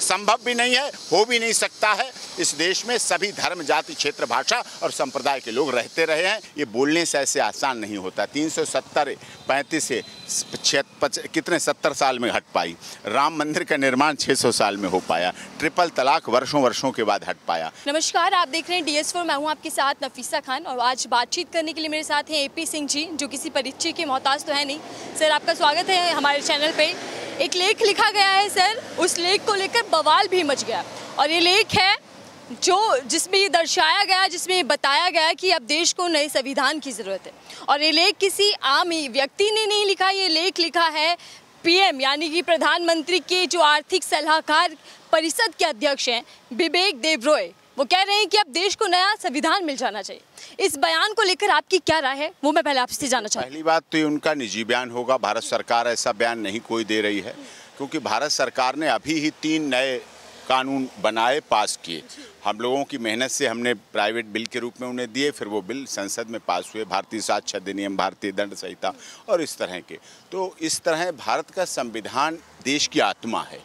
संभव भी नहीं है, हो भी नहीं सकता है। इस देश में सभी धर्म, जाति, क्षेत्र, भाषा और संप्रदाय के लोग रहते रहे हैं। ये बोलने से ऐसे आसान नहीं होता। 370, 35 से कितने 70 साल में हट पाई। राम मंदिर का निर्माण 600 साल में हो पाया। ट्रिपल तलाक वर्षों के बाद हट पाया। नमस्कार, आप देख रहे हैं DS4। मैं हूं आपके साथ नफीसा खान और आज बातचीत करने के लिए मेरे साथ हैं AP सिंह जी, जो किसी परिचय के मोहताज तो है नहीं। सर, आपका स्वागत है हमारे चैनल पे। एक लेख लिखा गया है सर, उस लेख को लेकर बवाल भी मच गया और ये लेख है जिसमें ये दर्शाया गया, जिसमें ये बताया गया कि अब देश को नए संविधान की ज़रूरत है। और ये लेख किसी आम व्यक्ति ने नहीं लिखा, ये लेख लिखा है PM यानी कि प्रधानमंत्री के जो आर्थिक सलाहकार परिषद के अध्यक्ष हैं बिबेक देबरॉय। वो कह रहे हैं कि अब देश को नया संविधान मिल जाना चाहिए। इस बयान को लेकर आपकी क्या राय है, वो मैं पहले आपसे जानना चाहूँगी। पहली बात तो ये उनका निजी बयान होगा। भारत सरकार ऐसा बयान नहीं कोई दे रही है, क्योंकि भारत सरकार ने अभी ही 3 नए कानून बनाए, पास किए। हम लोगों की मेहनत से हमने प्राइवेट बिल के रूप में उन्हें दिए, फिर वो बिल संसद में पास हुए। भारतीय साक्ष्य अधिनियम, भारतीय दंड संहिता और इस तरह के। तो इस तरह भारत का संविधान देश की आत्मा है।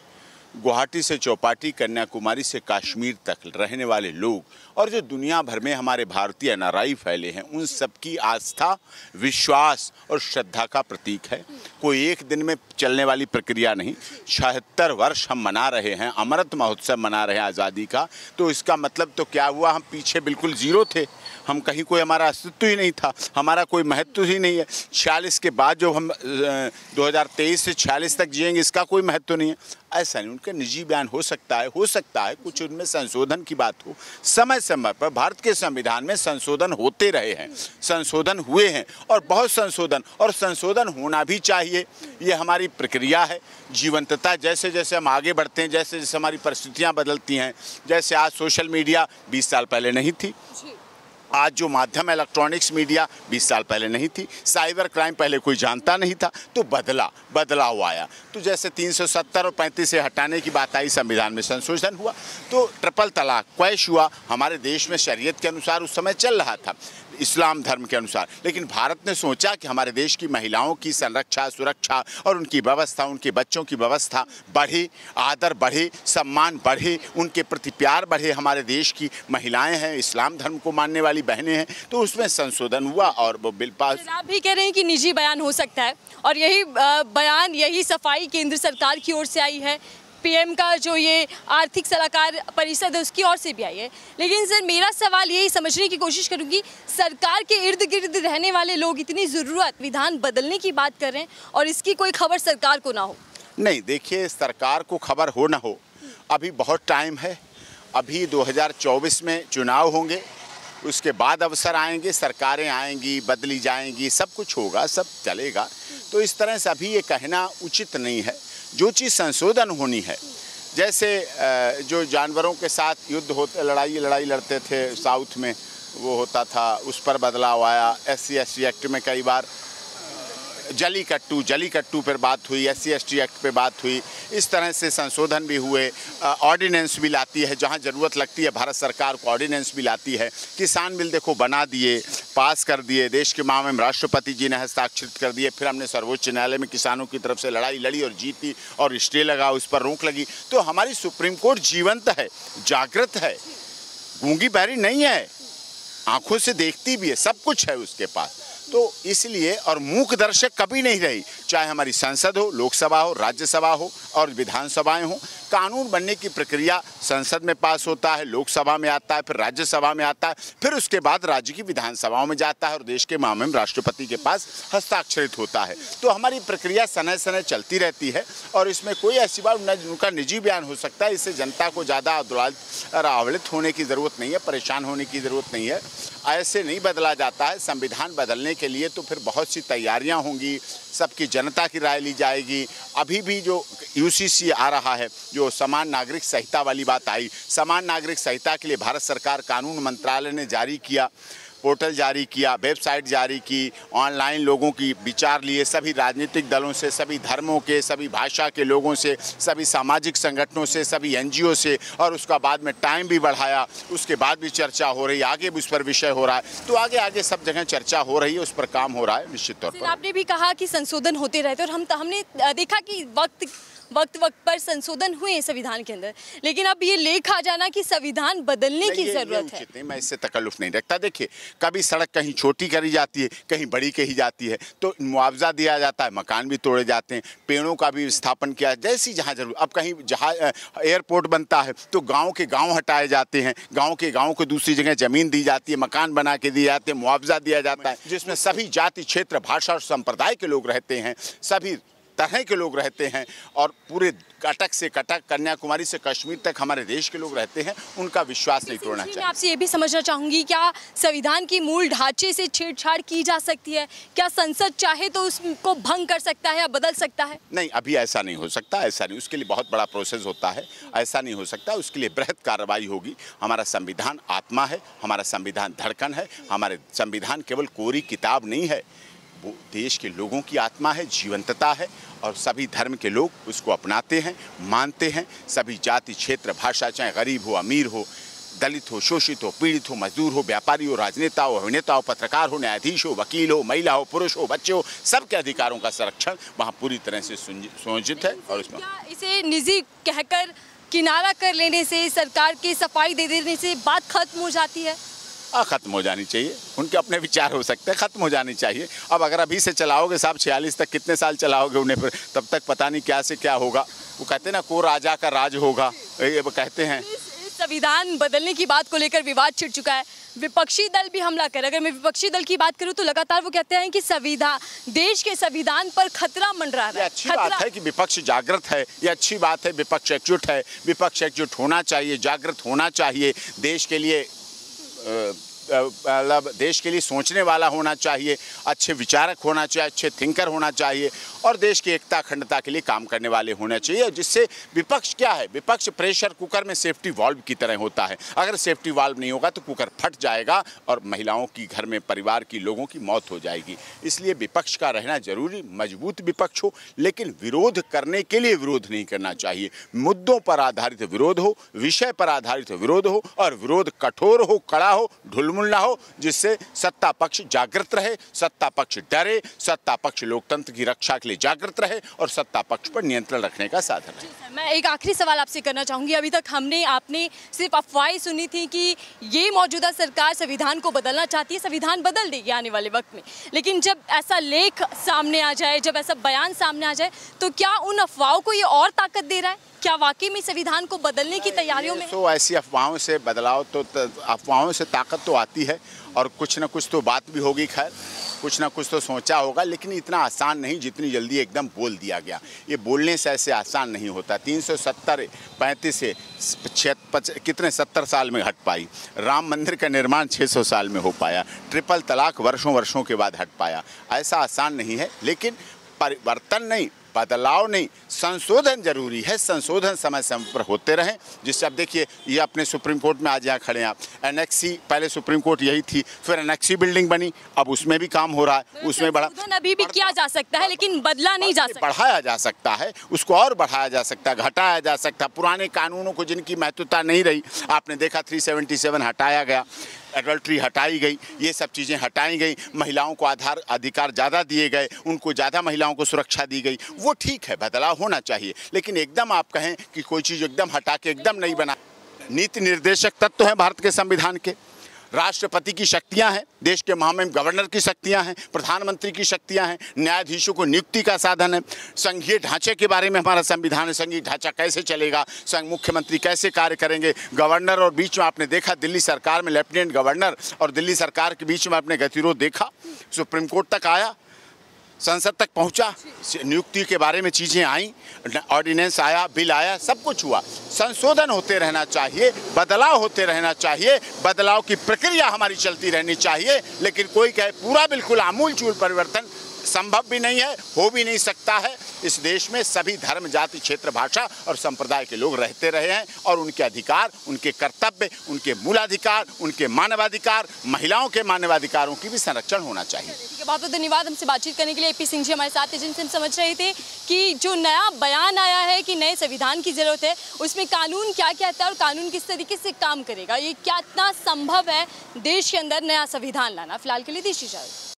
गुवाहाटी से चौपाटी, कन्याकुमारी से कश्मीर तक रहने वाले लोग और जो दुनिया भर में हमारे भारतीय एनआरआई फैले हैं, उन सबकी आस्था, विश्वास और श्रद्धा का प्रतीक है। कोई एक दिन में चलने वाली प्रक्रिया नहीं। 76 वर्ष हम मना रहे हैं, अमृत महोत्सव मना रहे हैं आज़ादी का। तो इसका मतलब तो क्या हुआ, हम पीछे बिल्कुल जीरो थे। हम कहीं कोई हमारा अस्तित्व ही नहीं था, हमारा कोई महत्व ही नहीं है। 46 के बाद जो हम 2023 से 46 तक जिएंगे, इसका कोई महत्व नहीं है। ऐसा नहीं। उनका निजी बयान हो सकता है कुछ उनमें संशोधन की बात हो। समय समय पर भारत के संविधान में संशोधन होते रहे हैं, संशोधन हुए हैं और बहुत संशोधन होना भी चाहिए। ये हमारी प्रक्रिया है। जीवंतता, जैसे जैसे हम आगे बढ़ते हैं, जैसे जैसे हमारी परिस्थितियाँ बदलती हैं, जैसे आज सोशल मीडिया 20 साल पहले नहीं थी, आज जो माध्यम इलेक्ट्रॉनिक्स मीडिया 20 साल पहले नहीं थी, साइबर क्राइम पहले कोई जानता नहीं था, तो बदलाव आया। तो जैसे 370 और 35 से हटाने की बात आई, संविधान में संशोधन हुआ। तो ट्रिपल तलाक क्वैश हुआ, हमारे देश में शरीयत के अनुसार उस समय चल रहा था, इस्लाम धर्म के अनुसार। लेकिन भारत ने सोचा कि हमारे देश की महिलाओं की संरक्षा, सुरक्षा और उनकी व्यवस्था, उनके बच्चों की व्यवस्था बढ़े, आदर बढ़े, सम्मान बढ़े, उनके प्रति प्यार बढ़े। हमारे देश की महिलाएं हैं, इस्लाम धर्म को मानने वाली बहनें हैं, तो उसमें संशोधन हुआ और वो बिल पास। आप भी कह रहे हैं कि निजी बयान हो सकता है और यही बयान, यही सफाई केंद्र सरकार की ओर से आई है। PM का जो ये आर्थिक सलाहकार परिषद है, उसकी ओर से भी आई है। लेकिन सर, मेरा सवाल यही समझने की कोशिश करूंगी, सरकार के इर्द गिर्द रहने वाले लोग इतनी ज़रूरत विधान बदलने की बात कर रहे हैं और इसकी कोई खबर सरकार को ना हो। नहीं, देखिए, सरकार को खबर हो ना हो, अभी बहुत टाइम है। अभी 2024 में चुनाव होंगे, उसके बाद अवसर आएंगे, सरकारें आएंगी, बदली जाएंगी, सब कुछ होगा, सब चलेगा। तो इस तरह से अभी ये कहना उचित नहीं है। जो चीज़ संशोधन होनी है, जैसे जो जानवरों के साथ युद्ध होते, लड़ाई लड़ते थे साउथ में, वो होता था, उस पर बदलाव आया। SC/ST एक्ट में कई बार जलीकट्टू पर बात हुई, SC/ST एक्ट पे बात हुई। इस तरह से संशोधन भी हुए। ऑर्डिनेंस भी लाती है, जहां ज़रूरत लगती है भारत सरकार को ऑर्डिनेंस भी लाती है। किसान बिल देखो बना दिए, पास कर दिए, देश के मामले में राष्ट्रपति जी ने हस्ताक्षरित कर दिए। फिर हमने सर्वोच्च न्यायालय में किसानों की तरफ से लड़ाई लड़ी और जीती और स्टे लगा, उस पर रोक लगी। तो हमारी सुप्रीम कोर्ट जीवंत है, जागृत है, गूंगी बहरी नहीं है, आंखों से देखती भी है, सब कुछ है उसके पास। तो इसलिए, और मूक दर्शक कभी नहीं रही, चाहे हमारी संसद हो, लोकसभा हो, राज्यसभा हो और विधानसभाएं हो। कानून बनने की प्रक्रिया संसद में पास होता है, लोकसभा में आता है, फिर राज्यसभा में आता है, फिर उसके बाद राज्य की विधानसभाओं में जाता है और देश के मामले में राष्ट्रपति के पास हस्ताक्षरित होता है। तो हमारी प्रक्रिया समय समय चलती रहती है और इसमें कोई ऐसी बात न, उनका निजी बयान हो सकता है। इससे जनता को ज़्यादा आवलित होने की ज़रूरत नहीं है, परेशान होने की ज़रूरत नहीं है। ऐसे नहीं बदला जाता है। संविधान बदलने के लिए तो फिर बहुत सी तैयारियां होंगी, सबकी जनता की राय ली जाएगी। अभी भी जो UCC आ रहा है, जो समान नागरिक संहिता वाली बात आई, समान नागरिक संहिता के लिए भारत सरकार कानून मंत्रालय ने जारी किया, पोर्टल जारी किया, वेबसाइट जारी की, ऑनलाइन लोगों की विचार लिए, सभी राजनीतिक दलों से, सभी धर्मों के, सभी भाषा के लोगों से, सभी सामाजिक संगठनों से, सभी NGO से, और उसका बाद में टाइम भी बढ़ाया। उसके बाद भी चर्चा हो रही है, आगे भी उस पर विषय हो रहा है। तो आगे सब जगह चर्चा हो रही है, उस पर काम हो रहा है निश्चित तौर पर। आपने भी कहा कि संशोधन होते रहते और हमने देखा कि वक्त वक्त वक्त पर संशोधन हुए हैं संविधान के अंदर, लेकिन अब ये लेख आ जाना कि संविधान बदलने की जरूरत है। नहीं, मैं इससे तकल्लुफ नहीं रखता। देखिए, कभी सड़क कहीं छोटी करी जाती है, कहीं बड़ी कही जाती है, तो मुआवजा दिया जाता है, मकान भी तोड़े जाते हैं, पेड़ों का भी स्थापन किया जैसी जहाँ जरूर। अब कहीं जहाँ एयरपोर्ट बनता है तो गाँव के गाँव हटाए जाते हैं, गाँव के गाँव को दूसरी जगह जमीन दी जाती है, मकान बना के दिए जाते हैं, मुआवजा दिया जाता है, जिसमें सभी जाति, क्षेत्र, भाषा और संप्रदाय के लोग रहते हैं, सभी तरह के लोग रहते हैं, और पूरे कटक से कटक, कन्याकुमारी से कश्मीर तक हमारे देश के लोग रहते हैं। उनका विश्वास नहीं तोड़ना चाहिए। मैं आपसे ये भी समझना चाहूंगी, क्या संविधान की मूल ढांचे से छेड़छाड़ की जा सकती है? क्या संसद चाहे तो उसको भंग कर सकता है या बदल सकता है? नहीं, अभी ऐसा नहीं हो सकता, ऐसा नहीं। उसके लिए बहुत बड़ा प्रोसेस होता है, ऐसा नहीं हो सकता। उसके लिए बृहत कार्रवाई होगी। हमारा संविधान आत्मा है, हमारा संविधान धड़कन है, हमारे संविधान केवल कोरी किताब नहीं है, वो देश के लोगों की आत्मा है, जीवंतता है, और सभी धर्म के लोग उसको अपनाते हैं, मानते हैं। सभी जाति, क्षेत्र, भाषा, चाहे गरीब हो, अमीर हो, दलित हो, शोषित हो, पीड़ित हो, मजदूर हो, व्यापारी हो, राजनेता हो, अभिनेता हो, पत्रकार हो, न्यायाधीश हो, वकील हो, महिला हो, पुरुष हो, बच्चे हो, सबके अधिकारों का संरक्षण वहाँ पूरी तरह से सुनिश्चित है। और इसमें क्या इसे निजी कहकर किनारा कर लेने से, सरकार की सफाई दे देने से बात खत्म हो जाती है? ख़त्म हो जानी चाहिए। उनके अपने विचार हो सकते हैं, ख़त्म हो जानी चाहिए। अब अगर अभी से चलाओगे साहब 46 तक, कितने साल चलाओगे उन्हें, फिर तब तक पता नहीं क्या से क्या होगा। वो कहते हैं ना, को राजा का राज होगा, ये कहते हैं। संविधान बदलने की बात को लेकर विवाद छिड़ चुका है, विपक्षी दल भी हमला कर। अगर मैं विपक्षी दल की बात करूं तो लगातार वो कहते हैं कि संविधान, देश के संविधान पर खतरा मंडरा रहा है। अच्छी बात है कि विपक्ष जागृत है, ये अच्छी बात है। विपक्ष एकजुट है, विपक्ष एकजुट होना चाहिए, जागृत होना चाहिए, देश के लिए मतलब देश के लिए सोचने वाला होना चाहिए, अच्छे विचारक होना चाहिए, अच्छे थिंकर होना चाहिए, और देश की एकता अखंडता के लिए काम करने वाले होने चाहिए। जिससे विपक्ष क्या है, विपक्ष प्रेशर कुकर में सेफ्टी वाल्व की तरह होता है। अगर सेफ्टी वाल्व नहीं होगा तो कुकर फट जाएगा और महिलाओं की, घर में परिवार की लोगों की मौत हो जाएगी। इसलिए विपक्ष का रहना जरूरी, मजबूत विपक्ष हो, लेकिन विरोध करने के लिए विरोध नहीं करना चाहिए। मुद्दों पर आधारित विरोध हो, विषय पर आधारित विरोध हो, और विरोध कठोर हो, कड़ा हो, ढुलमुल ना हो, जिससे सत्ता पक्ष जागृत रहे, सत्ता पक्ष डरे, सत्ता पक्ष लोकतंत्र की रक्षा के लिए जागृत रहे, और सत्ता पक्ष पर नियंत्रण रखने का साधन है। मैं एक आखिरी सवाल आपसे करना चाहूंगी। अभी तक आपने सिर्फ अफवाहें सुनी थी कि ये मौजूदा सरकार संविधान को बदलना चाहती है, संविधान बदल देगी आने वाले वक्त में, लेकिन जब ऐसा लेख सामने आ जाए, जब ऐसा बयान सामने आ जाए, तो क्या उन अफवाहों को ये और ताकत दे रहा है? क्या वाकई में संविधान को बदलने की तैयारियों में? तो ऐसी अफवाहों से बदलाव, तो अफवाहों से ताकत तो आती है, और कुछ ना कुछ तो बात भी होगी, खैर कुछ ना कुछ तो सोचा होगा, लेकिन इतना आसान नहीं जितनी जल्दी एकदम बोल दिया गया। ये बोलने से ऐसे आसान नहीं होता। 370, 35 से कितने 70 साल में हट पाई। राम मंदिर का निर्माण 600 साल में हो पाया। ट्रिपल तलाक वर्षों वर्षों के बाद हट पाया। ऐसा आसान नहीं है, लेकिन परिवर्तन नहीं, बदलाव नहीं, संशोधन जरूरी है। संशोधन समय समय पर होते रहें, जिससे अब देखिए, ये अपने सुप्रीम कोर्ट में आज यहाँ खड़े हैं आप। एनेक्सी, पहले सुप्रीम कोर्ट यही थी, फिर एनेक्सी बिल्डिंग बनी, अब उसमें भी काम हो रहा है, उसमें बड़ा अभी भी किया जा सकता है, लेकिन बदला नहीं जा सकता, बढ़ाया जा सकता है, उसको और बढ़ाया जा सकता है, घटाया जा सकता है। पुराने कानूनों को जिनकी महत्वता नहीं रही, आपने देखा 377 हटाया गया, एडल्ट्री हटाई गई, ये सब चीज़ें हटाई गई, महिलाओं को अधिकार ज़्यादा दिए गए, उनको ज़्यादा महिलाओं को सुरक्षा दी गई। वो ठीक है, बदलाव होना चाहिए, लेकिन एकदम आप कहें कि कोई चीज़ एकदम हटा के एकदम नहीं बना। नीति निर्देशक तत्व हैं भारत के संविधान के, राष्ट्रपति की शक्तियां हैं, देश के महामहिम गवर्नर की शक्तियां हैं, प्रधानमंत्री की शक्तियां हैं, न्यायाधीशों को नियुक्ति का साधन है, संघीय ढांचे के बारे में हमारा संविधान है, संघीय ढांचा कैसे चलेगा, संघ मुख्यमंत्री कैसे कार्य करेंगे, गवर्नर, और बीच में आपने देखा दिल्ली सरकार में लेफ्टिनेंट गवर्नर और दिल्ली सरकार के बीच में आपने गतिरोध देखा, सुप्रीम कोर्ट तक आया, संसद तक पहुंचा, नियुक्ति के बारे में चीज़ें आई, ऑर्डिनेंस आया, बिल आया, सब कुछ हुआ। संशोधन होते रहना चाहिए, बदलाव होते रहना चाहिए, बदलाव की प्रक्रिया हमारी चलती रहनी चाहिए, लेकिन कोई कहे पूरा बिल्कुल आमूलचूल परिवर्तन संभव भी नहीं है, हो भी नहीं सकता है। इस देश में सभी धर्म, जाति, क्षेत्र, भाषा और संप्रदाय के लोग रहते रहे हैं, और उनके अधिकार, उनके कर्तव्य, उनके मूलाधिकार, उनके मानवाधिकार, महिलाओं के मानवाधिकारों की भी संरक्षण होना चाहिए। बहुत बहुत धन्यवाद हमसे बातचीत करने के लिए। AP सिंह जी हमारे साथ थे, जिनसे हम समझ रहे थे कि जो नया बयान आया है कि नए संविधान की जरूरत है, उसमें कानून क्या कहता है और कानून किस तरीके से काम करेगा, ये क्या इतना संभव है देश के अंदर नया संविधान लाना। फिलहाल के लिए देश इजाजत।